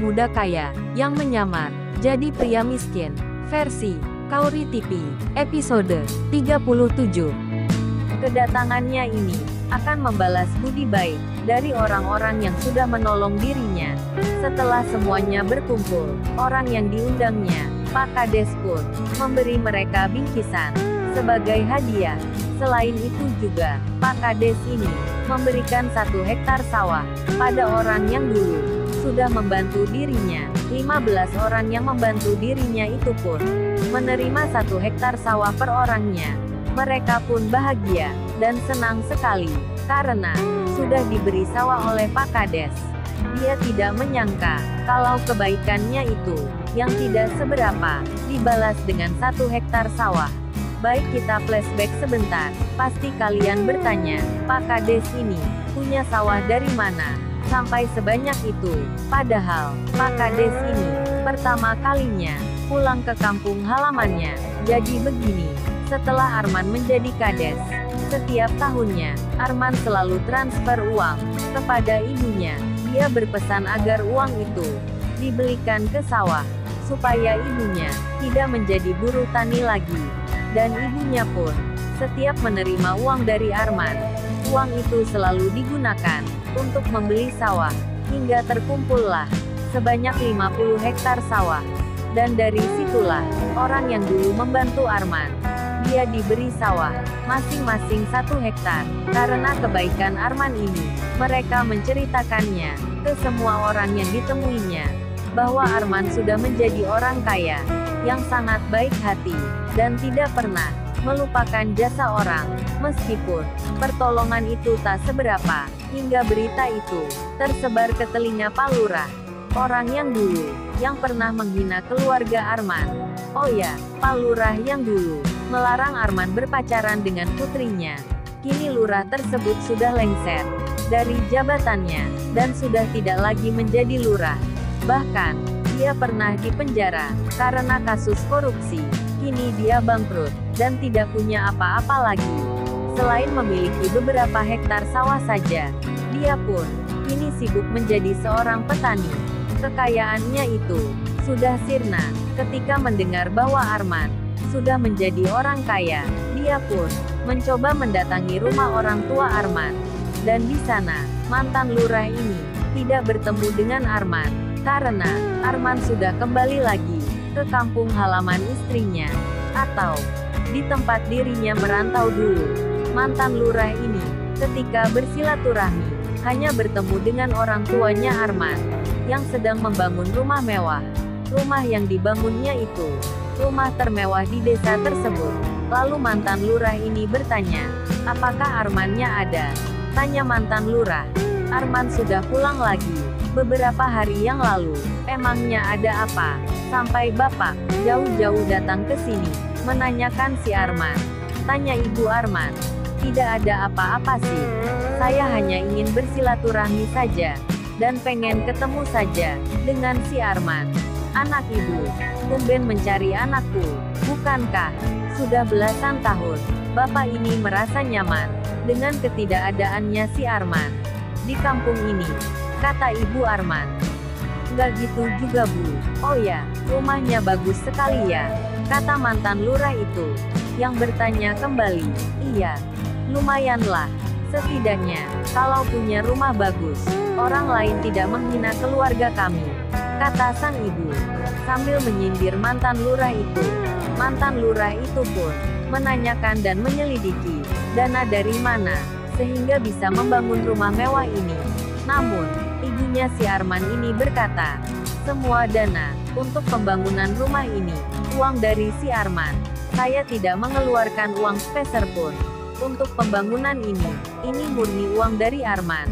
pemuda kaya yang menyamar jadi pria miskin. Versi Kauri TV, episode 37. Kedatangannya ini akan membalas budi baik dari orang-orang yang sudah menolong dirinya. Setelah semuanya berkumpul, orang yang diundangnya, Pak Kades pun memberi mereka bingkisan sebagai hadiah. Selain itu juga, Pak Kades ini memberikan 1 hektar sawah pada orang yang dulu sudah membantu dirinya. 15 orang yang membantu dirinya itu pun menerima 1 hektar sawah per orangnya. Mereka pun bahagia dan senang sekali karena sudah diberi sawah oleh Pak Kades. Dia tidak menyangka kalau kebaikannya itu yang tidak seberapa dibalas dengan 1 hektar sawah. Baik, kita flashback sebentar. Pasti kalian bertanya, Pak Kades ini punya sawah dari mana sampai sebanyak itu? Padahal Pak Kades ini pertama kalinya pulang ke kampung halamannya. Jadi begini, setelah Arman menjadi Kades, setiap tahunnya Arman selalu transfer uang kepada ibunya. Dia berpesan agar uang itu dibelikan ke sawah supaya ibunya tidak menjadi buruh tani lagi. Dan ibunya pun setiap menerima uang dari Arman, uang itu selalu digunakan untuk membeli sawah, hingga terkumpullah sebanyak 50 hektar sawah. Dan dari situlah orang yang dulu membantu Arman, dia diberi sawah masing-masing 1 hektar. Karena kebaikan Arman ini, mereka menceritakannya ke semua orang yang ditemuinya bahwa Arman sudah menjadi orang kaya yang sangat baik hati dan tidak pernah melupakan jasa orang. Meskipun pertolongan itu tak seberapa, hingga berita itu tersebar ke telinga Pak Lurah, orang yang dulu yang pernah menghina keluarga Arman. Oh ya, Pak Lurah yang dulu melarang Arman berpacaran dengan putrinya. Kini lurah tersebut sudah lengser dari jabatannya dan sudah tidak lagi menjadi lurah. Bahkan dia pernah dipenjara karena kasus korupsi. Kini dia bangkrut dan tidak punya apa-apa lagi selain memiliki beberapa hektar sawah saja. Dia pun kini sibuk menjadi seorang petani. Kekayaannya itu sudah sirna. Ketika mendengar bahwa Arman sudah menjadi orang kaya, dia pun mencoba mendatangi rumah orang tua Arman. Dan di sana, mantan lurah ini tidak bertemu dengan Arman karena Arman sudah kembali lagi ke kampung halaman istrinya, atau di tempat dirinya merantau dulu. Mantan lurah ini ketika bersilaturahmi hanya bertemu dengan orang tuanya Arman yang sedang membangun rumah mewah. Rumah yang dibangunnya itu rumah termewah di desa tersebut. Lalu mantan lurah ini bertanya, apakah Armannya ada? Tanya mantan lurah. Arman sudah pulang lagi beberapa hari yang lalu. Emangnya ada apa? Sampai Bapak jauh-jauh datang ke sini menanyakan si Arman. Tanya Ibu Arman. Tidak ada apa-apa sih. Saya hanya ingin bersilaturahmi saja dan pengen ketemu saja dengan si Arman. Anak ibu, tumben mencari anakku, bukankah? Sudah belasan tahun, Bapak ini merasa nyaman dengan ketidakadaannya si Arman di kampung ini, kata Ibu Arman. Nggak gitu juga Bu. Oh ya, rumahnya bagus sekali ya, kata mantan lurah itu, yang bertanya kembali. Iya, lumayanlah. Setidaknya, kalau punya rumah bagus, orang lain tidak menghina keluarga kami, kata sang ibu, sambil menyindir mantan lurah itu. Mantan lurah itu pun menanyakan dan menyelidiki dana dari mana, sehingga bisa membangun rumah mewah ini. Namun, ibunya si Arman ini berkata, semua dana untuk pembangunan rumah ini, uang dari si Arman. Saya tidak mengeluarkan uang sepeser pun untuk pembangunan ini murni uang dari Arman,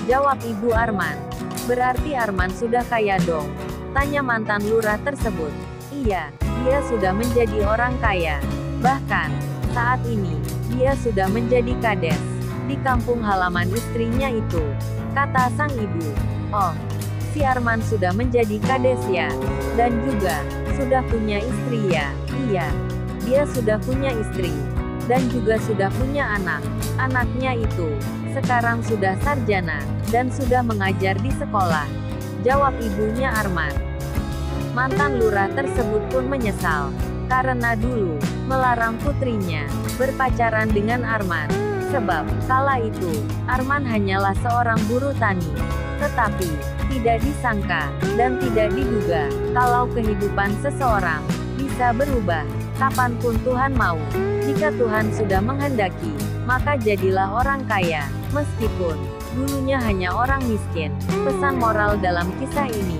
jawab Ibu Arman. Berarti Arman sudah kaya dong? Tanya mantan lurah tersebut. Iya, dia sudah menjadi orang kaya. Bahkan, saat ini, dia sudah menjadi kades di kampung halaman istrinya itu, kata sang ibu. Oh, si Arman sudah menjadi kades ya? Dan juga, sudah punya istri ya? Iya, dia sudah punya istri. Dan juga sudah punya anak. Anaknya itu sekarang sudah sarjana dan sudah mengajar di sekolah. jawab ibunya Arman. Mantan lurah tersebut pun menyesal, karena dulu melarang putrinya berpacaran dengan Arman. Sebab, kala itu, Arman hanyalah seorang buruh tani. Tetapi, tidak disangka, dan tidak diduga, kalau kehidupan seseorang bisa berubah, kapanpun Tuhan mau. Jika Tuhan sudah menghendaki, maka jadilah orang kaya, meskipun dulunya hanya orang miskin. Pesan moral dalam kisah ini,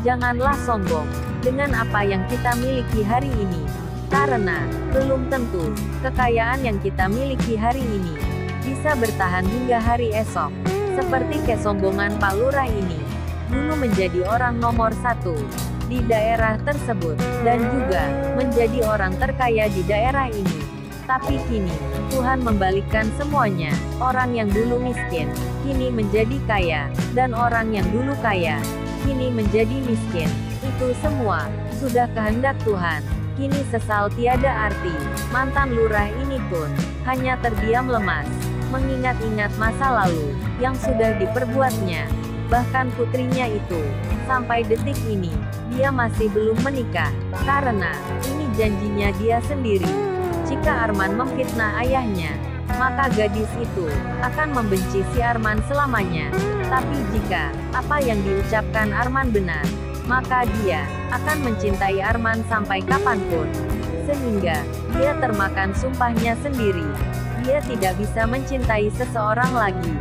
janganlah sombong dengan apa yang kita miliki hari ini. Karena, belum tentu, kekayaan yang kita miliki hari ini bisa bertahan hingga hari esok. Seperti kesombongan Pak Lurah ini, dulu menjadi orang nomor 1 di daerah tersebut, dan juga menjadi orang terkaya di daerah ini. Tapi kini, Tuhan membalikkan semuanya. Orang yang dulu miskin, kini menjadi kaya, dan orang yang dulu kaya, kini menjadi miskin. Itu semua sudah kehendak Tuhan. Kini sesal tiada arti. Mantan lurah ini pun hanya terdiam lemas, mengingat-ingat masa lalu yang sudah diperbuatnya. Bahkan putrinya itu, sampai detik ini, dia masih belum menikah, karena ini janjinya dia sendiri. Jika Arman memfitnah ayahnya, maka gadis itu akan membenci si Arman selamanya. Tapi jika apa yang diucapkan Arman benar, maka dia akan mencintai Arman sampai kapanpun. Sehingga dia termakan sumpahnya sendiri. Dia tidak bisa mencintai seseorang lagi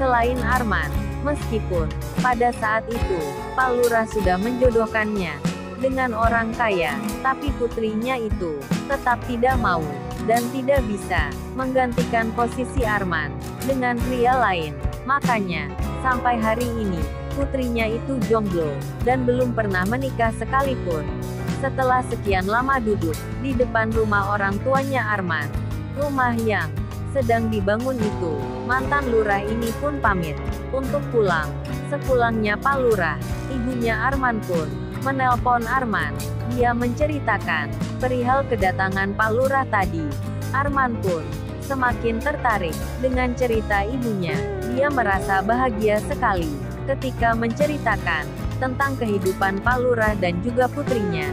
selain Arman. Meskipun pada saat itu Pak Lurah sudah menjodohkannya dengan orang kaya, tapi putrinya itu tetap tidak mau dan tidak bisa menggantikan posisi Arman dengan pria lain. Makanya, sampai hari ini, putrinya itu jomblo, dan belum pernah menikah sekalipun. Setelah sekian lama duduk di depan rumah orang tuanya Arman, rumah yang sedang dibangun itu, mantan lurah ini pun pamit untuk pulang. Sepulangnya Pak Lurah, ibunya Arman pun menelpon Arman. Dia menceritakan perihal kedatangan Pak Lurah tadi. Arman pun semakin tertarik dengan cerita ibunya. Dia merasa bahagia sekali ketika menceritakan tentang kehidupan Pak Lurah dan juga putrinya.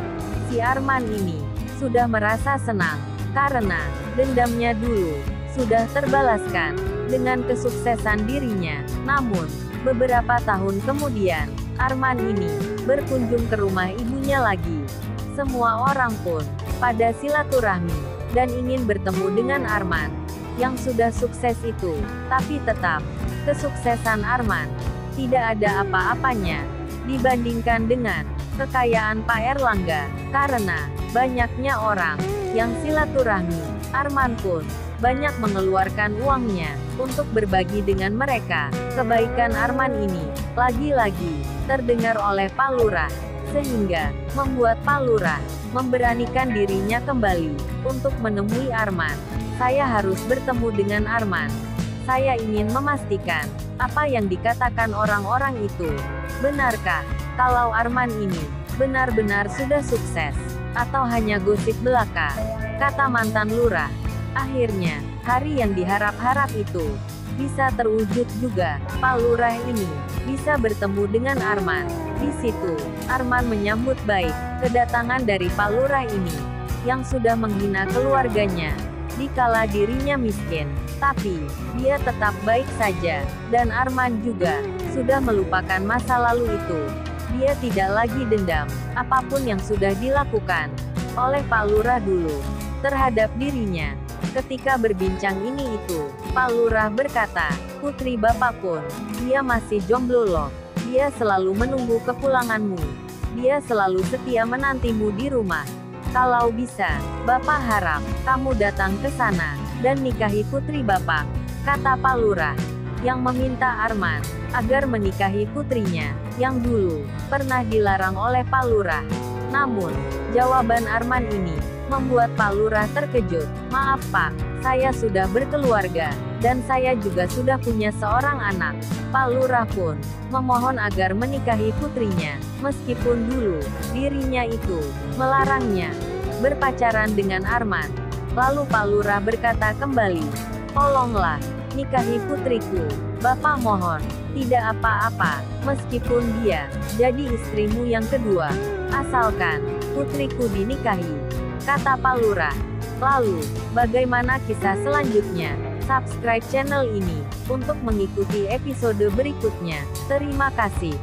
Si Arman ini sudah merasa senang karena dendamnya dulu sudah terbalaskan dengan kesuksesan dirinya. Namun, beberapa tahun kemudian, Arman ini berkunjung ke rumah ibunya lagi. Semua orang pun pada silaturahmi dan ingin bertemu dengan Arman yang sudah sukses itu. Tapi tetap, kesuksesan Arman tidak ada apa-apanya dibandingkan dengan kekayaan Pak Erlangga. Karena banyaknya orang yang silaturahmi, Arman pun banyak mengeluarkan uangnya untuk berbagi dengan mereka. Kebaikan Arman ini lagi-lagi terdengar oleh Pak Lurah, sehingga membuat Pak Lurah memberanikan dirinya kembali untuk menemui Arman. Saya harus bertemu dengan Arman. Saya ingin memastikan apa yang dikatakan orang-orang itu. Benarkah kalau Arman ini benar-benar sudah sukses, atau hanya gosip belaka? Kata mantan lurah. Akhirnya, hari yang diharap-harap itu bisa terwujud juga. Pak Lurah ini bisa bertemu dengan Arman. Di situ, Arman menyambut baik kedatangan dari Pak Lurah ini yang sudah menghina keluarganya dikala dirinya miskin. Tapi dia tetap baik saja, dan Arman juga sudah melupakan masa lalu itu. Dia tidak lagi dendam apapun yang sudah dilakukan oleh Pak Lurah dulu terhadap dirinya. Ketika berbincang ini itu, Pak Lurah berkata, "Putri Bapak pun, dia masih jomblo loh. Dia selalu menunggu kepulanganmu. Dia selalu setia menantimu di rumah. Kalau bisa, Bapak harap kamu datang ke sana dan nikahi putri Bapak," kata Pak Lurah, yang meminta Arman agar menikahi putrinya, yang dulu pernah dilarang oleh Pak Lurah. Namun, jawaban Arman ini membuat Pak Lurah terkejut. "Maaf Pak, saya sudah berkeluarga, dan saya juga sudah punya seorang anak." Pak Lurah pun memohon agar menikahi putrinya, meskipun dulu dirinya itu melarangnya berpacaran dengan Arman. Lalu Pak Lurah berkata kembali, "Tolonglah, Nikahi putriku. Bapak mohon, tidak apa-apa, meskipun dia jadi istrimu yang kedua. Asalkan putriku dinikahi, kata Pak Lurah. Lalu, bagaimana kisah selanjutnya? Subscribe channel ini untuk mengikuti episode berikutnya. Terima kasih.